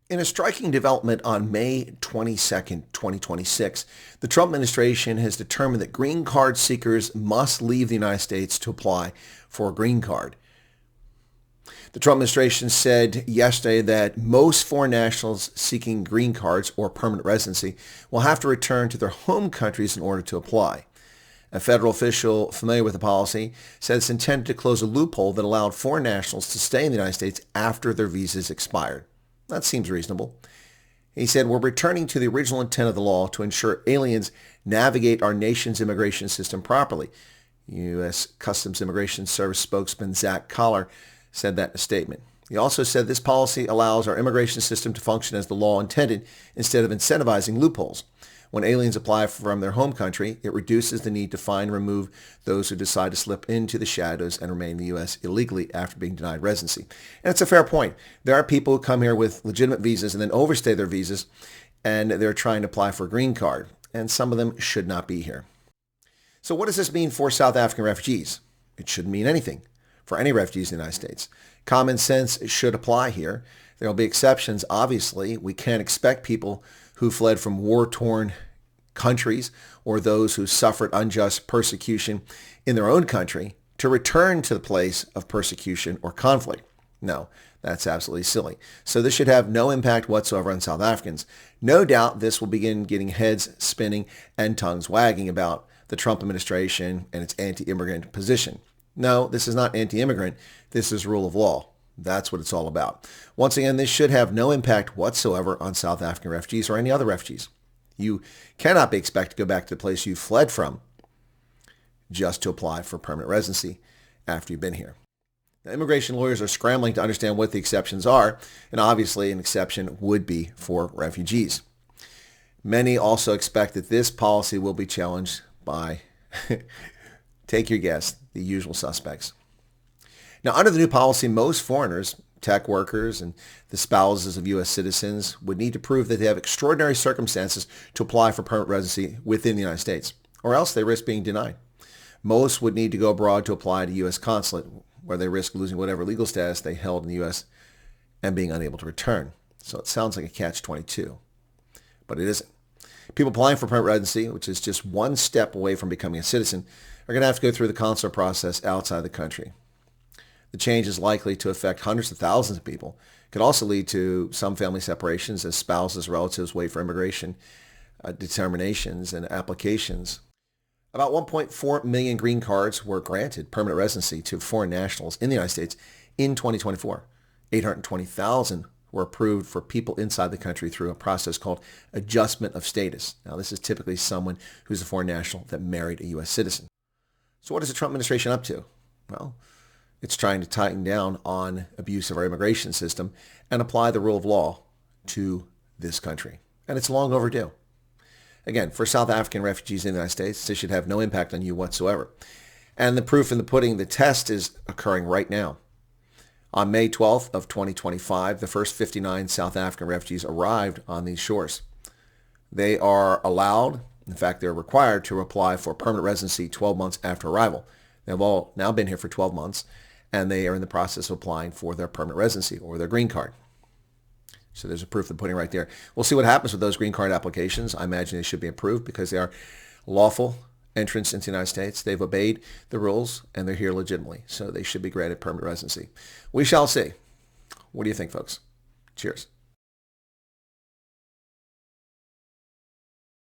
In a striking development on May 22, 2026, the Trump administration has determined that green card seekers must leave the United States to apply for a green card. The Trump administration said yesterday that most foreign nationals seeking green cards or permanent residency will have to return to their home countries in order to apply. A federal official familiar with the policy said it's intended to close a loophole that allowed foreign nationals to stay in the United States after their visas expired. That seems reasonable. He said, "We're returning to the original intent of the law to ensure aliens navigate our nation's immigration system properly." U.S. Customs Immigration Service spokesman Zach Collar said that in a statement. He also said this policy allows our immigration system to function as the law intended instead of incentivizing loopholes. When aliens apply from their home country, it reduces the need to find and remove those who decide to slip into the shadows and remain in the U.S. illegally after being denied residency. And it's a fair point. There are people who come here with legitimate visas and then overstay their visas, and they're trying to apply for a green card, and some of them should not be here. So what does this mean for South African refugees? It shouldn't mean anything for any refugees in the United States. Common sense should apply here. There will be exceptions, obviously. We can't expect people who fled from war-torn countries or those who suffered unjust persecution in their own country to return to the place of persecution or conflict. No, that's absolutely silly. So this should have no impact whatsoever on South Africans. No doubt this will begin getting heads spinning and tongues wagging about the Trump administration and its anti-immigrant position. No, this is not anti-immigrant. This is rule of law. That's what it's all about. Once again, this should have no impact whatsoever on South African refugees or any other refugees. You cannot be expected to go back to the place you fled from just to apply for permanent residency after you've been here. Now, immigration lawyers are scrambling to understand what the exceptions are, and obviously an exception would be for refugees. Many also expect that this policy will be challenged by, take your guess, the usual suspects. Now, under the new policy, most foreigners, tech workers, and the spouses of U.S. citizens would need to prove that they have extraordinary circumstances to apply for permanent residency within the United States, or else they risk being denied. Most would need to go abroad to apply to U.S. consulate, where they risk losing whatever legal status they held in the U.S. and being unable to return. So it sounds like a catch-22, but it isn't. People applying for permanent residency, which is just one step away from becoming a citizen, are going to have to go through the consular process outside the country. The change is likely to affect hundreds of thousands of people. It could also lead to some family separations as spouses, relatives wait for immigration determinations and applications. About 1.4 million green cards were granted permanent residency to foreign nationals in the United States in 2024. 820,000 were approved for people inside the country through a process called adjustment of status. Now, this is typically someone who's a foreign national that married a U.S. citizen. So what is the Trump administration up to? Well, it's trying to tighten down on abuse of our immigration system and apply the rule of law to this country. And it's long overdue. Again, for South African refugees in the United States, this should have no impact on you whatsoever. And the proof in the pudding, the test is occurring right now. On May 12th of 2025, the first 59 South African refugees arrived on these shores. They are allowed, in fact, they're required to apply for permanent residency 12 months after arrival. They've all now been here for 12 months, and they are in the process of applying for their permanent residency or their green card. So there's a proof of the pudding right there. We'll see what happens with those green card applications. I imagine they should be approved because they are lawful entrance into the United States. They've obeyed the rules, and they're here legitimately. So they should be granted permanent residency. We shall see. What do you think, folks? Cheers.